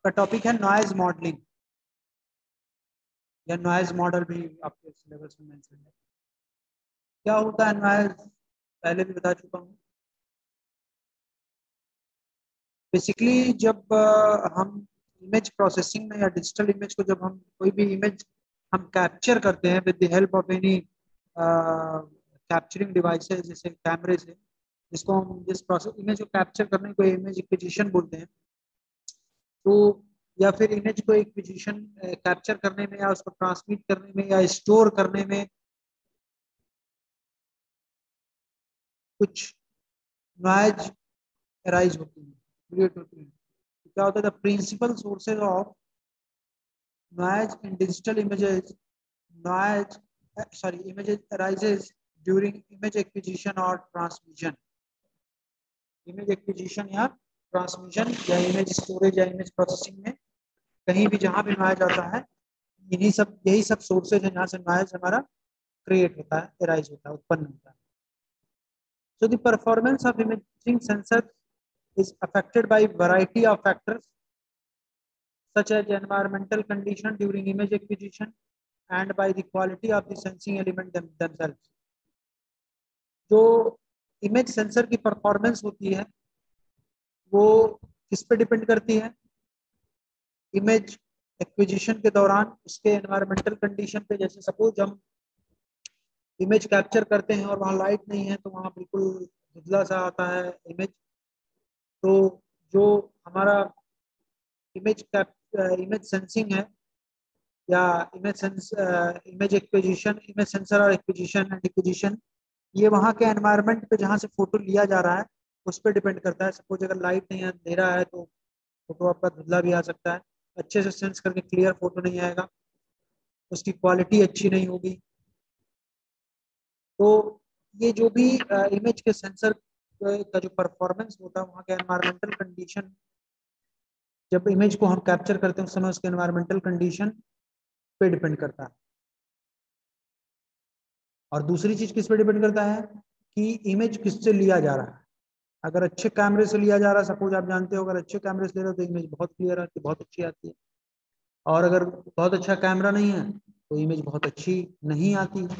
आपका टॉपिक है noise modelling या नॉइज मॉडल भी आपके सिलेबस में मेंशन है। क्या होता है नॉइज, पहले भी बता चुका हूँ। बेसिकली जब हम इमेज प्रोसेसिंग में या डिजिटल इमेज को, जब हम कोई भी इमेज हम कैप्चर करते हैं with the help of any capturing devices जैसे कैमरे से, जिसको हम जिस प्रोसेस इमेज को कैप्चर करने को इमेज एक्विजिशन बोलते हैं, तो या फिर इमेज को एक्विजिशन कैप्चर करने में या उसको ट्रांसमिट करने में या स्टोर करने में कुछ नॉइज अराइज होती है, क्रिएट होती है। तो क्या होता है, the principal sources of noise in digital images, noise images arises during image acquisition or transmission। Image acquisition या ट्रांसमिशन या इमेज स्टोरेज या इमेज प्रोसेसिंग में कहीं भी जहां भी नॉइज आता है, यही सब सोर्सेज है जहां से नॉइज हमारा क्रिएट होता है, अराइज होता है, उत्पन्न होता है। So the performance of imaging sensor is affected by variety of factors such as environmental condition during image acquisition and by the quality of the sensing element themselves। जो image sensor की performance होती है वो किस पे depend करती है? Image acquisition के दौरान उसके एनवायरमेंटल कंडीशन पे। जैसे सपोज हम इमेज कैप्चर करते हैं और वहाँ लाइट नहीं है तो वहाँ बिल्कुल धुंधला सा आता है इमेज, तो जो हमारा इमेज सेंसिंग है या इमेज एक्विजिशन, इमेज सेंसर और एक्विजिशन एंड एक्विजिशन, ये वहाँ के एनवायरनमेंट पे जहाँ से फोटो लिया जा रहा है उस पर डिपेंड करता है। सपोज अगर लाइट नहीं है, अंधेरा है, तो फोटो आपका धुंधला भी आ सकता है, अच्छे से सेंस करके क्लियर फोटो नहीं आएगा, उसकी क्वालिटी अच्छी नहीं होगी। तो ये जो भी इमेज के सेंसर का जो परफॉर्मेंस होता है वहाँ के एनवायरमेंटल कंडीशन, जब इमेज को हम कैप्चर करते हैं उस समय उसके एनवायरमेंटल कंडीशन पे डिपेंड करता है। और दूसरी चीज किस पे डिपेंड करता है कि इमेज किससे लिया जा रहा है। अगर अच्छे कैमरे से लिया जा रहा है, सपोज आप जानते हो अगर अच्छे कैमरे से ले रहे हो तो इमेज बहुत क्लियर आती है, बहुत अच्छी आती है। और अगर बहुत अच्छा कैमरा नहीं है तो इमेज बहुत अच्छी नहीं आती है।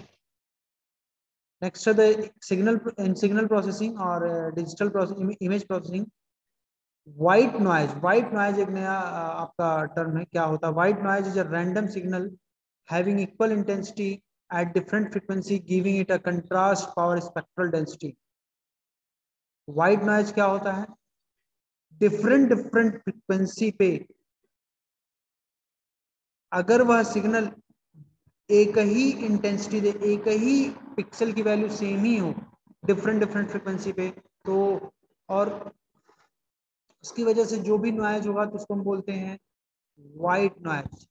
नेक्स्ट है द सिग्नल प्रोसेसिंग और digital processing, image processing. White noise एक नया आपका टर्म है। क्या होता है white noise? Is a random signal having equal intensity at different frequency giving it a contrast power spectral density। White noise क्या होता है? डिफरेंट फ्रीक्वेंसी पे अगर वह सिग्नल एक ही इंटेंसिटी दे, एक ही पिक्सल की वैल्यू सेम ही हो डिफरेंट फ्रीक्वेंसी पे, तो और उसकी वजह से जो भी नॉइज होगा तो उसको हम बोलते हैं व्हाइट नॉइज।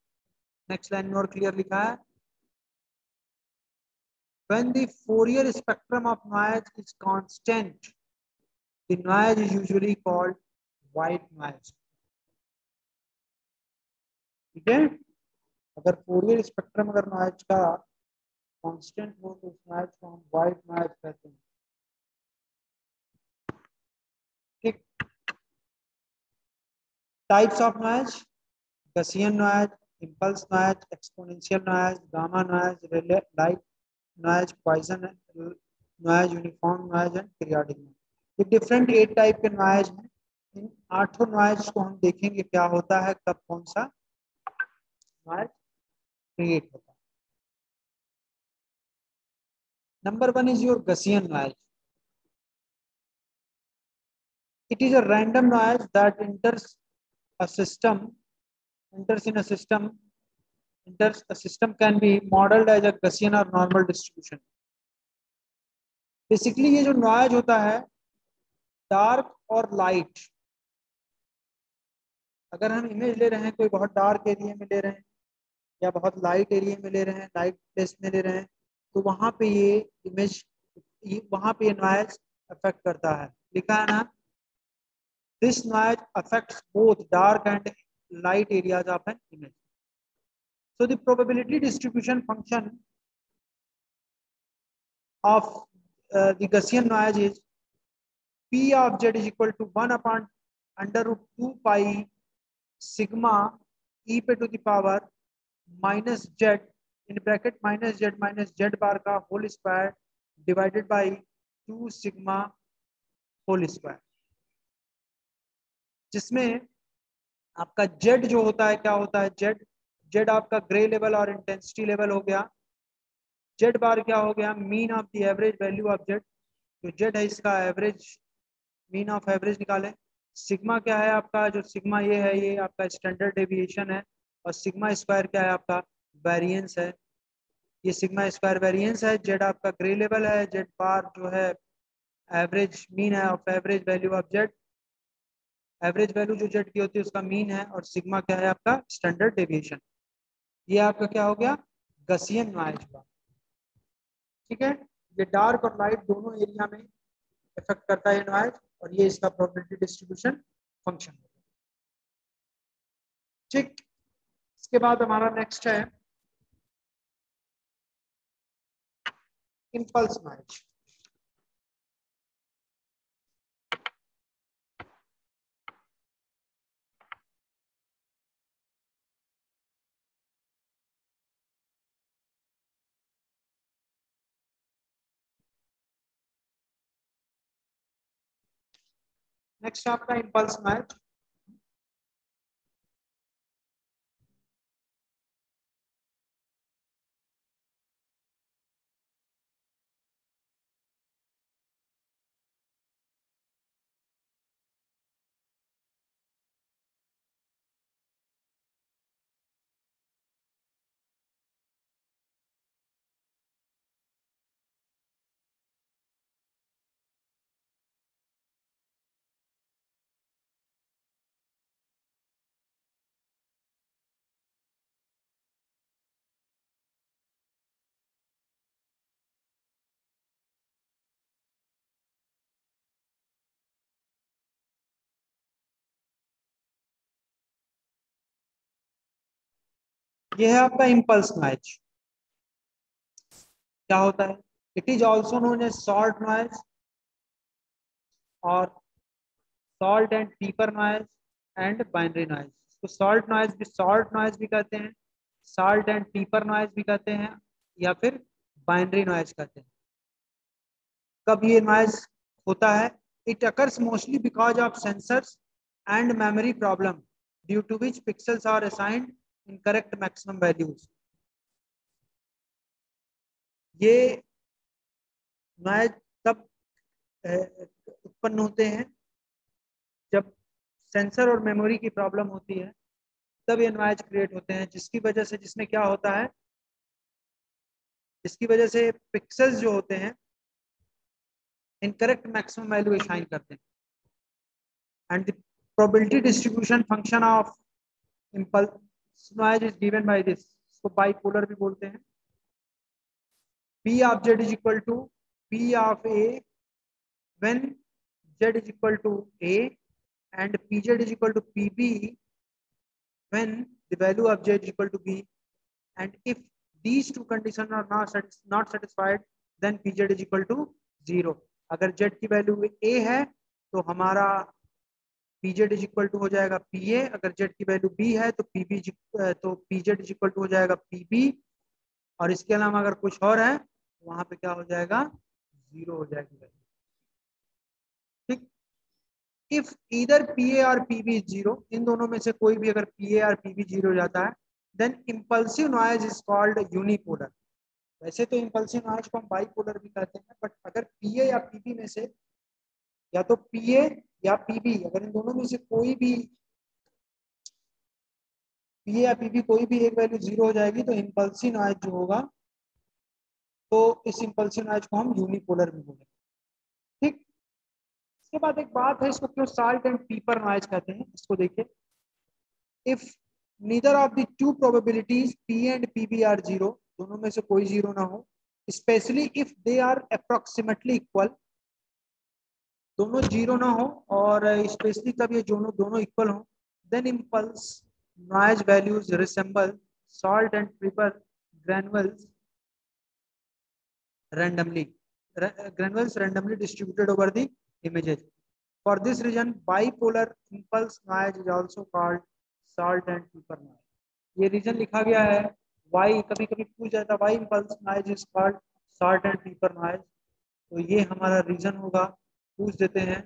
नेक्स्ट लाइन में और क्लियर लिखा है, when the Fourier spectrum of noise is constant, the noise is usually called white noise। ठीक है, अगर फोरियर स्पेक्ट्रम अगर नॉइज का कांस्टेंट हो तो उस नॉइज को हम व्हाइट नॉइज कहते हैं। ठीक, types of noise: Gaussian noise, impulse noise, exponential noise, gamma noise, light noise, Poisson noise, uniform noise and periodic noise. ये डिफरेंट 8 टाइप के नॉइज हैं। इन 8 नॉइज को हम देखेंगे क्या होता है, कब कौन सा नॉइज क्रिएट होता है। Number 1 is your Gaussian noise। It is a random noise that enters a system. Enters in a system. Enters a system can be modeled as a Gaussian or normal distribution। Basically ये जो noise होता है dark और light, अगर हम image ले रहे हैं कोई बहुत डार्क एरिया में ले रहे हैं या बहुत लाइट एरिया में ले रहे हैं, लाइट प्लेस में ले रहे हैं, तो वहां पे ये इमेज, वहां पे ये नॉइज अफेक्ट करता है। लिखा है ना, this noise affects both dark and light areas of an image। So the probability distribution function of the Gaussian noise is P of z is equal to 1 upon under root 2 pi sigma ई पे to the power minus Z in bracket minus Z बार का whole square divided by 2 sigma whole square, जिसमें आपका Z जो होता है क्या होता है, जेड जेड आपका ग्रे लेवल और इंटेंसिटी लेवल हो गया। जेड बार क्या हो गया, mean of the average value of Z, जो जेड है इसका एवरेज मीन ऑफ एवरेज निकालें। सिग्मा क्या है आपका, जो सिग्मा ये है ये आपका स्टैंडर्ड डेविएशन है, और सिग्मा स्क्वायर क्या है आपका वेरिएंस है। ये सिग्मा स्क्वायर वेरिएंस है, जेड आपका ग्रे लेवल है, जेड बार जो है एवरेज मीन है of average value of Z, average value जो जेड की होती है उसका मीन है, और सिग्मा क्या है आपका स्टैंडर्ड डेविएशन। ये आपका क्या हो गया, गसियन नॉइज हुआ। ठीक है, ये डार्क और लाइट दोनों एरिया में इफेक्ट करता है नॉइज, और ये इसका प्रोबेबिलिटी डिस्ट्रीब्यूशन फंक्शन है। ठीक, इसके बाद हमारा नेक्स्ट है इम्पल्स नॉइज। नेक्स्ट आपका इम्पल्स नॉइज। ये है आपका इम्पल्स नॉइज। क्या होता है, it is also known as salt noise और salt and pepper noise and binary noise. तो सॉल्ट नॉइज भी कहते हैं, सॉल्ट एंड पीपर नॉइज भी कहते हैं, या फिर बाइनरी नॉइज कहते हैं। कब ये नॉइज होता है, it occurs mostly because of sensors and memory problem due to which pixels are assigned incorrect maximum values. ये नॉइज तब उत्पन्न होते हैं जब सेंसर और मेमोरी की प्रॉब्लम होती है, तब ये नॉइज क्रिएट होते हैं, जिसकी वजह से जिसमें क्या होता है, जिसकी वजह से पिक्सेल्स जो होते हैं इनकरेक्ट मैक्सिमम वैल्यू असाइन करते हैं। And the probability distribution function of impulse noise is given by this, इसको बाइपोलर भी बोलते हैं। P of Z is equal to P of A when Z is equal to A, and PZ is equal to PB when the value of Z is equal to B, and if these two conditions are not satisfied, then PZ is equal to 0। अगर Z की value A है तो हमारा PZ is equal to हो जाएगा PA, अगर Z की value B है तो PZ इज इक्वल टू हो जाएगा PB, और इसके अलावा अगर कुछ और है तो वहां पे क्या हो जाएगा, 0 हो जाएगी वैल्यू। ठीक, इफ ईदर PA और PB इज 0, इन दोनों में से कोई भी अगर PA और PB 0 हो जाता है, then impulsive noise is called unipolar. वैसे तो इंपल्सिव नॉइज को हम बाइपोलर भी कहते हैं, बट अगर PA या PB में से, या तो PA या PB, अगर इन दोनों में से कोई भी PA या PB कोई भी एक वैल्यू 0 हो जाएगी, तो इंपल्सिव नॉइज जो होगा, तो इस इंपल्सिव नॉइज को हम यूनिपोलर भी बोलेंगे। ठीक, इसके बाद एक बात है, इसको क्यों सॉल्ट एंड पीपर नॉइज कहते हैं, इसको देखिए। If neither of the two probabilities P and PB are 0, दोनों में से कोई 0 ना हो, specially if they are approximately equal, दोनों 0 ना हो और स्पेशली तब ये दोनों इक्वल हो, then impulse noise values resemble salt and pepper granules randomly distributed over the images. For this reason, bipolar impulse noise is also called salt and pepper noise। ये reason लिखा गया है। वाई कभी कभी पूछ जाता है, why impulse noise is called salt and pepper noise. तो ये हमारा रीजन होगा, पूछ देते हैं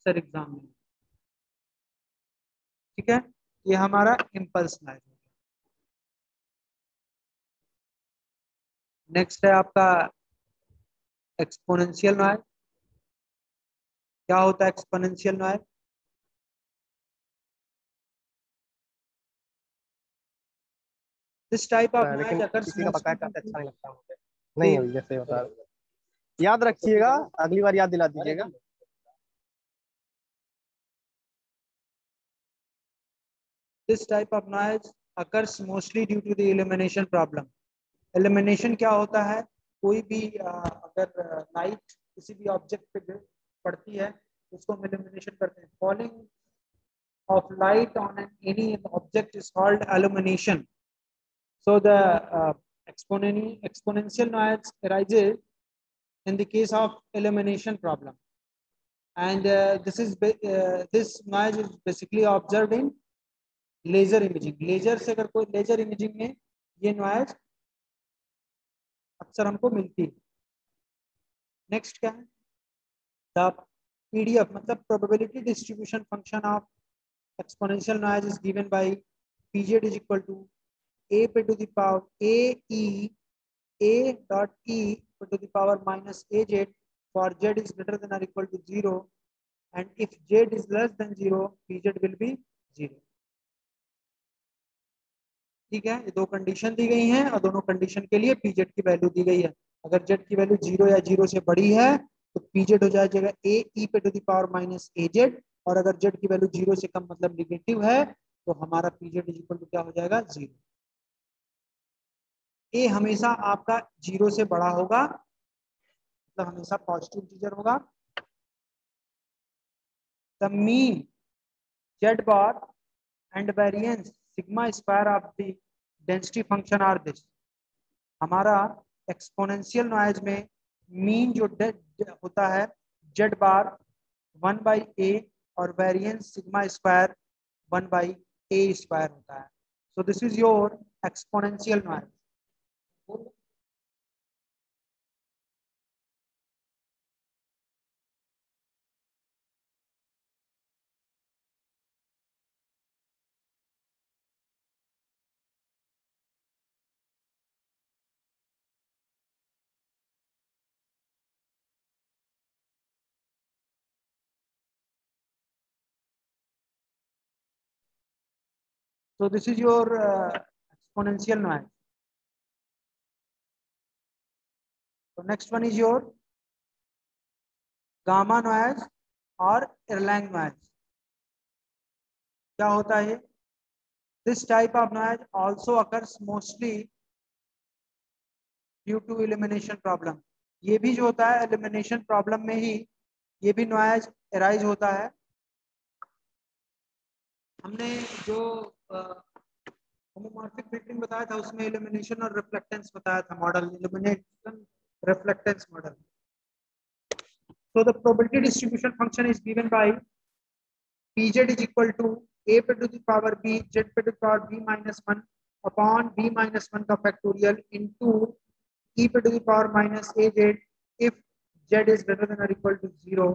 सर एग्जाम में। ठीक है, ये हमारा इम्पल्स नॉइज है। नेक्स्ट है आपका एक्सपोनेंशियल नॉइज। क्या होता है exponential noise? This type of लेकिन नॉइज अकर्स किसी का पकाया काफी अच्छा नहीं लगता मुझे। नहीं मोस्टली। है जैसे बता रहे हो। याद रखिएगा, अगली बार याद दिला दीजिएगा। This type of noise occurs mostly due to the elimination problem। Elimination क्या होता है? कोई भी अगर लाइट किसी भी ऑब्जेक्ट पे पड़ती है उसको हम एलिमिनेशन करते हैं। Falling of light on any object is called illumination। So the exponential noise arises in the case of illumination problem, and this noise is basically observed in laser imaging. Laser से अगर कोई laser imaging में ये noise अक्सर हमको मिलती है। Next क्या है? द पीडीएफ मतलब probability distribution function of exponential noise is given by PZ is equal to a पे to the power a dot e पे to the power minus a z for z is greater than और equal to 0 and if z is less than 0 PZ will be 0। ठीक है, ये दो condition दी गई हैं और दोनों कंडीशन के लिए पीजेड की वैल्यू दी गई है। अगर जेड की वैल्यू 0 या 0 से बड़ी है तो पीजेड हो जाएगा ए ई पे to the power minus a z, और अगर जेड की वैल्यू 0 से कम मतलब निगेटिव है तो हमारा पीजेड इज इक्वल टू क्या हो जाएगा? 0। ए हमेशा आपका 0 से बड़ा होगा, मतलब हमेशा पॉजिटिव इंटीजर होगा। The mean z bar and variance sigma square of the density function are this. हमारा एक्सपोनेंशियल नॉइज में मीन जो होता है जेड बार 1/a और variance sigma square 1/a square होता है। सो this is your exponential noise. So this is your exponential noise. So next one is your gamma noise और Erlang noise। क्या होता है? This type of noise also occurs mostly due to elimination problem। ये भी जो होता है elimination problem में ही ये भी noise arise होता है। हमने जो होमोमॉर्फिक फिल्टरिंग बताया था उसमें एलिमिनेशन और रिफ्लेक्टेंस बताया था model, elimination reflectance model. So the probability distribution function is given by pz is equal to a पे to the power b z पे to the power b minus 1 upon b minus 1 का factorial into e पे to the power minus a z if z is greater than or equal to 0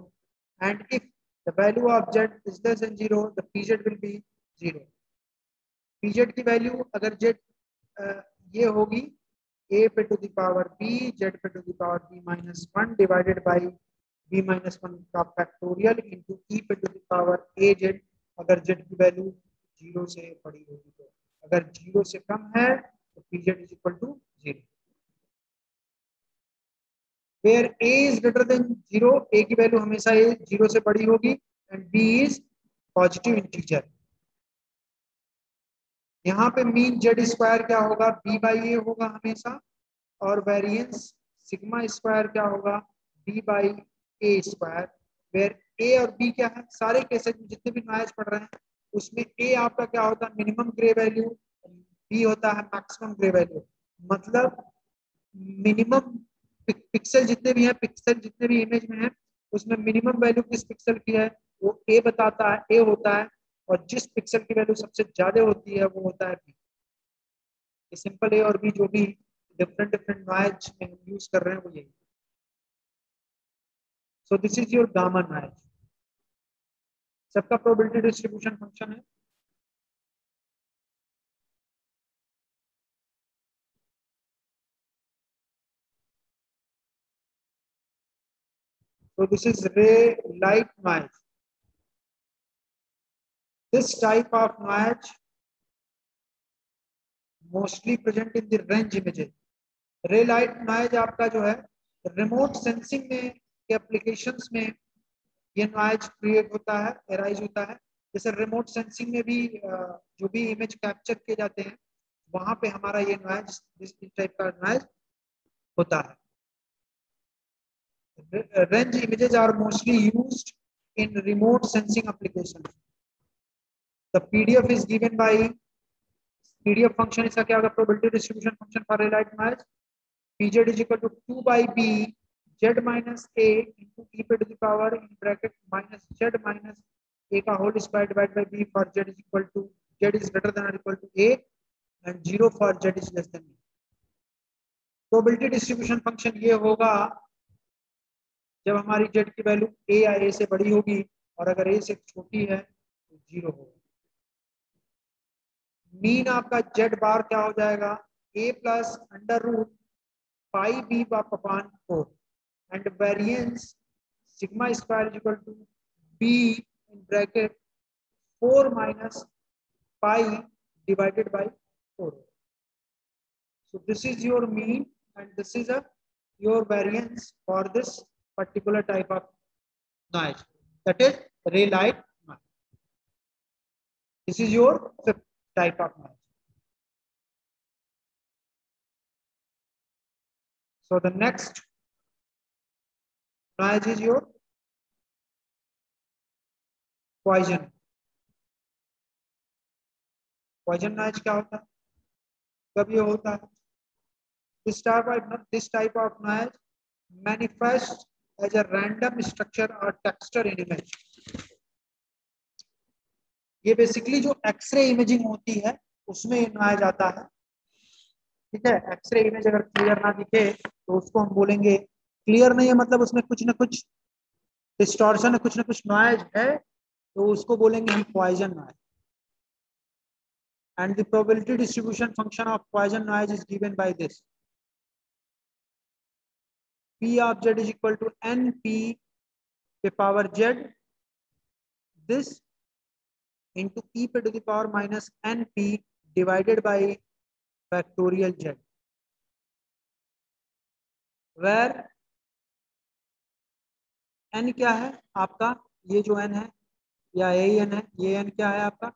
and if the value of z is less than 0 the pz will be 0। pz की value अगर z ये होगी a पे to the power b z पे to the power b minus 1 divided by b minus 1 का factorial into e पे to the power a z। अगर z की वैल्यू 0 से बड़ी होगी तो, अगर 0 से कम है तो pz is equal to 0। where a is greater than 0 a की वैल्यू हमेशा 0 से बड़ी होगी and b is positive integer. यहाँ पे मीन जेड स्क्वायर क्या होगा? b बाई ए होगा हमेशा, और वेरिएंस सिग्मा स्क्वायर क्या होगा? b by a square. Where a और b क्या है? सारे केसेस में जितने भी नॉइज पढ़ रहे हैं उसमें a आपका क्या होता है? मिनिमम ग्रे वैल्यू, b होता है मैक्सिमम ग्रे वैल्यू। मतलब मिनिमम पिक्सल जितने भी हैं, पिक्सल जितने भी इमेज में है उसमें मिनिमम वैल्यू किस पिक्सल की है वो a बताता है, a होता है, और जिस पिक्सल की वैल्यू सबसे ज्यादा होती है वो होता है पी। ये सिंपल ए और बी जो भी डिफरेंट डिफरेंट नॉइज में हम यूज कर रहे हैं वो यही। सो this is your gamma noise. सबका प्रोबेबिलिटी डिस्ट्रीब्यूशन फंक्शन है। So this is ray light noise. This type of noise mostly present in the range images. रे लाइट नॉइज आपका जो है रिमोट सेंसिंग में के एप्लीकेशंस में ये नॉइज क्रिएट होता है, एराइज होता है। जैसे रिमोट सेंसिंग में भी जो भी इमेज कैप्चर किए जाते हैं वहां पे हमारा ये नॉइज इस टाइप का नॉइज होता है। Range images are mostly used in remote sensing applications. The PDF is given by PDF function इसका क्या होगा probability distribution function for ray light noise. Pz is equal to 2 by b z minus a into e to the power in bracket minus z minus a का whole square divided by b for z is equal to z is greater than or equal to a and 0 for z is less than a. Probability distribution function ये होगा जब हमारी z की value a या a से बड़ी होगी और अगर a से छोटी है तो 0 होगा। मीन आपका z बार क्या हो जाएगा a plus under root pi b upon 4 and variance sigma square is equal to b in bracket 4 minus pi divided by 4। So this is your mean and this is your variance for this particular type of noise, that is ray light noise. This is your fifth type of noise. So the next noise is your Poisson. Poisson noise क्या होता है, कब ये होता है? This type of noise manifests as a random structure or texture in image. ये basically जो x ray imaging होती है उसमें ये नॉइज आता है। ठीक है, एक्सरे इमेज अगर क्लियर ना दिखे तो उसको हम बोलेंगे क्लियर नहीं है, मतलब उसमें कुछ ना कुछ डिस्टॉर्शन है, कुछ ना कुछ नॉइज है, तो उसको बोलेंगे हम Poisson noise. And the probability distribution function of Poisson noise is given by this p of z is equal to np पे power z this into e पे to the power minus np divided by factorial z, where n क्या है आपका, ये जो n है या यही n है, ये n क्या है आपका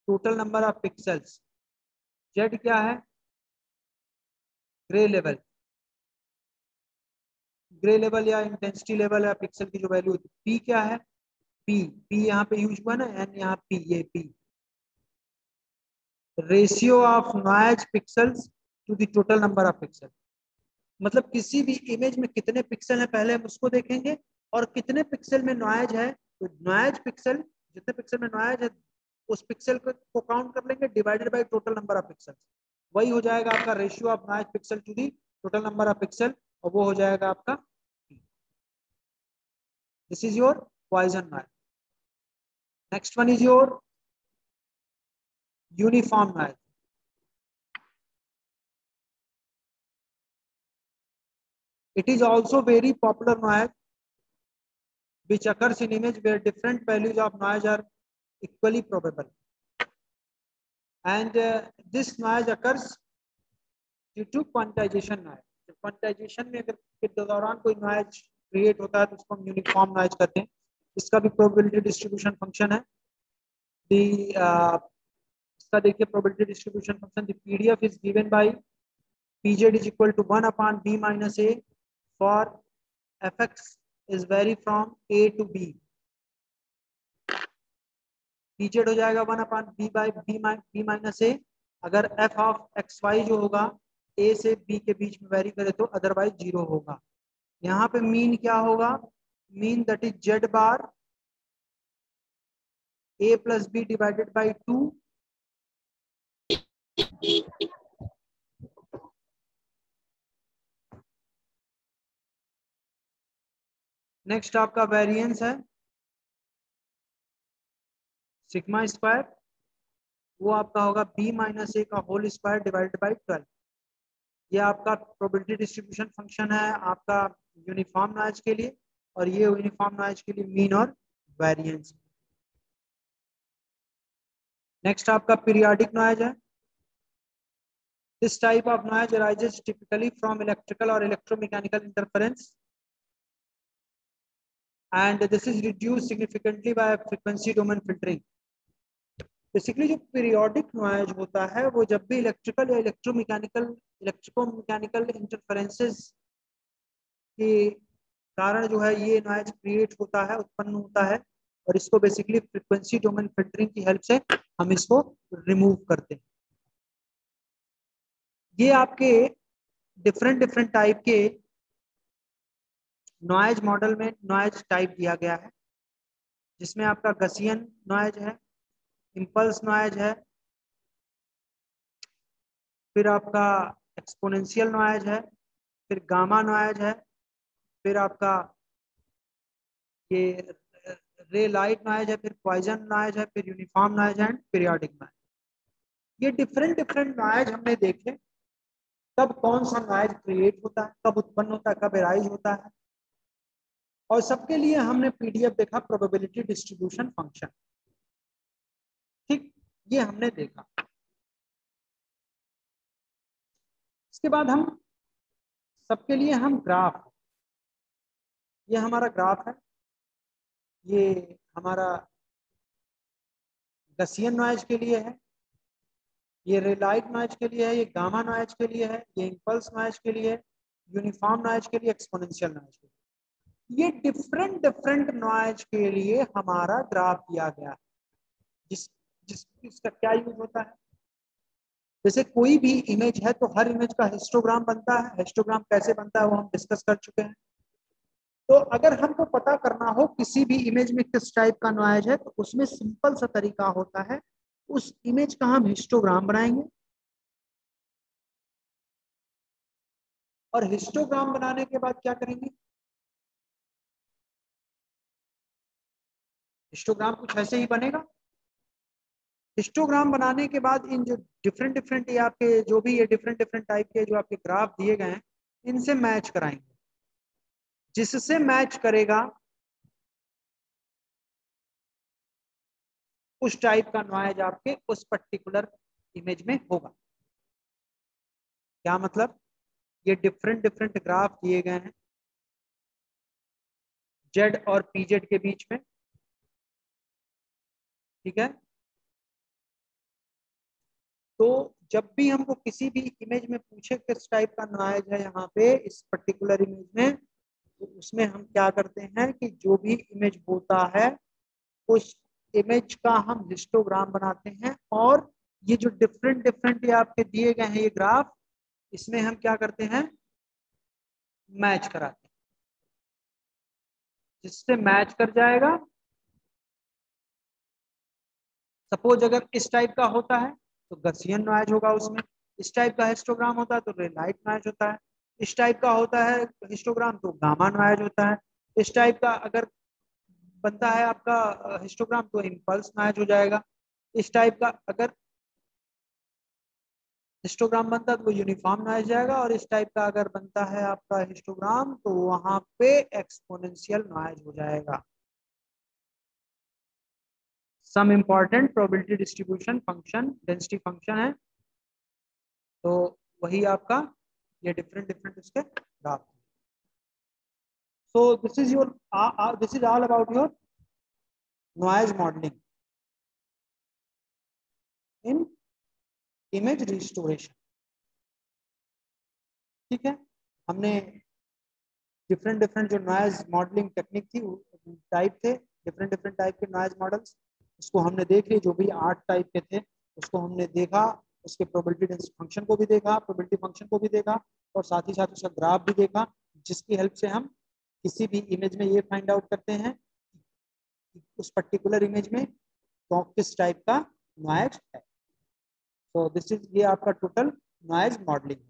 total number of pixels, z क्या है ग्रे लेवल, ग्रे लेवल या इंटेंसिटी लेवल या पिक्सल की जो वैल्यू होती है, p क्या है p यहाँ पे यूज हुआ ना, n यहाँ p, ये p ratio of noise pixels to the total number of pixel. मतलब किसी भी इमेज में कितने पिक्सल हैं पहले हम उसको देखेंगे और कितने पिक्सल में नॉइज है, तो नॉइज पिक्सल जितने पिक्सल में नॉइज है उस पिक्सल को काउंट कर लेंगे divided by total number of pixel, वही हो जाएगा आपका ratio of noise pixel to the total number of pixel, और वो हो जाएगा आपका this is your Poisson noise. Next one is your uniform noise. It is also very popular noise which occurs in image where different values of noise are equally probable, and this noise occurs due to quantization noise. Quantization में अगर के दौरान कोई noise create होता है तो उसको हम यूनिफॉर्म नॉइज कहते हैं। इसका भी प्रोबेबिलिटी डिस्ट्रीब्यूशन फंक्शन है। इसका देखिए probability distribution function, the PDF is given bye pz is equal to 1 upon b minus a for fx is vary from a to b। pz हो जाएगा 1 upon b by b minus a, अगर f of xy जो होगा a से b के बीच में very करे तो अदरवाइज 0 होगा। यहाँ पे मीन क्या होगा, mean that is z bar a plus b divided by 2 next आपका वेरिएंस है सिग्मा स्क्वायर, वो आपका होगा b माइनस ए का होल स्क्वायर डिवाइडेड बाई 12। ये आपका प्रोबेबिलिटी डिस्ट्रीब्यूशन फंक्शन है आपका यूनिफॉर्म नॉइज के लिए, और ये यूनिफॉर्म नॉइज के लिए मीन और वेरिएंस। नेक्स्ट आपका पीरियोडिक नॉइज है। This type of noise arises typically from electrical और electromechanical interference and this is reduced significantly by frequency domain filtering। Basically जो पीरियोडिक नॉइज होता है वो जब भी इलेक्ट्रिकल या इलेक्ट्रोमैकेनिकल इंटरफेरेंसेस के कारण जो है ये नॉइज क्रिएट होता है, उत्पन्न होता है, और इसको बेसिकली फ्रीक्वेंसी डोमेन फिल्टरिंग की हेल्प से हम इसको रिमूव करते हैं। ये आपके डिफरेंट टाइप के नॉइज मॉडल में नॉइज टाइप दिया गया है, जिसमें आपका गसियन नॉइज है, इम्पल्स नॉइज है, फिर आपका एक्सपोनेंशियल नॉइज है, फिर गामा नॉइज है, फिर आपका ये रे लाइट नॉइज है, फिर पॉइजन नॉइज है, फिर uniform noise and periodic noise. ये डिफरेंट नॉइज हमने देखे, कब कौन सा नॉइज क्रिएट होता है, कब उत्पन्न होता है, कब एराइज होता है, और सबके लिए हमने पीडीएफ देखा प्रोबेबिलिटी डिस्ट्रीब्यूशन फंक्शन। ठीक, ये हमने देखा। इसके बाद हम सबके लिए हम ग्राफ, ये हमारा ग्राफ है, ये हमारा गसियन नॉइज के लिए है, ये रेलाइट नॉइज के लिए है, ये गामा नॉइज के लिए है, ये इम्पल्स नॉइज के लिए है, यूनिफॉर्म नॉइज के लिए, एक्सपोनेंशियल नॉइज के लिए। ये डिफरेंट नॉइज के लिए हमारा ग्राफ दिया गया है, जिसका क्या यूज होता है। जैसे कोई भी इमेज है तो हर इमेज का हिस्टोग्राम बनता है। हिस्टोग्राम कैसे बनता है वो हम डिस्कस कर चुके हैं। तो अगर हमको पता करना हो किसी भी इमेज में किस टाइप का नॉइज है, तो उसमें सिंपल सा तरीका होता है, उस इमेज का हम हिस्टोग्राम बनाएंगे, और हिस्टोग्राम बनाने के बाद क्या करेंगे, हिस्टोग्राम कुछ ऐसे ही बनेगा। हिस्टोग्राम बनाने के बाद इन जो डिफरेंट ये आपके जो भी ये डिफरेंट टाइप के जो आपके ग्राफ दिए गए हैं, इनसे मैच कराएंगे। जिससे मैच करेगा उस टाइप का नॉइज आपके उस पर्टिकुलर इमेज में होगा। क्या मतलब, ये डिफरेंट ग्राफ दिए गए हैं जेड और पीजेड के बीच में, ठीक है। तो जब भी हमको किसी भी इमेज में पूछे किस टाइप का नॉइज है यहाँ पे इस पर्टिकुलर इमेज में, तो उसमें हम क्या करते हैं कि जो भी इमेज होता है उस इमेज का हम हिस्टोग्राम बनाते हैं, और ये जो डिफरेंट ये आपके दिए गए हैं ये ग्राफ, इसमें हम क्या करते हैं, मैच कराते हैं। जिससे मैच कर जाएगा, सपोज अगर इस टाइप का होता है तो गसियन नॉइज होगा उसमें, इस टाइप का हिस्टोग्राम होता है तो रेलाइट नॉइज होता है, इस टाइप का होता है हिस्टोग्राम तो गामा नॉइज होता है, इस टाइप का अगर बनता है आपका हिस्टोग्राम तो इम्पल्स नॉइज हो जाएगा, इस टाइप का अगर हिस्टोग्राम बनता है तो वो यूनिफॉर्म नॉइज जाएगा, और इस टाइप का अगर बनता है आपका हिस्टोग्राम तो वहां पे एक्सपोनेंशियल नॉइज हो जाएगा। Some important probability distribution function density function है, तो वही आपका ये डिफरेंट उसके graph. So this is your this is all about your noise modelling in image restoration. ठीक है, हमने डिफरेंट जो नॉइज मॉडलिंग टेक्निक थी, टाइप थे, डिफरेंट टाइप के नॉइज मॉडल्स, उसको हमने देख ली। जो भी 8 टाइप के थे उसको हमने देखा, उसके प्रोबेबिलिटी फंक्शन को भी देखा, प्रोबेबिलिटी फंक्शन को भी देखा, और साथ ही साथ उसका ग्राफ भी देखा, जिसकी हेल्प से हम किसी भी इमेज में ये फाइंड आउट करते हैं कि उस पर्टिकुलर इमेज में किस टाइप का नॉइज है। तो दिस इज ये आपका टोटल नॉइज मॉडलिंग।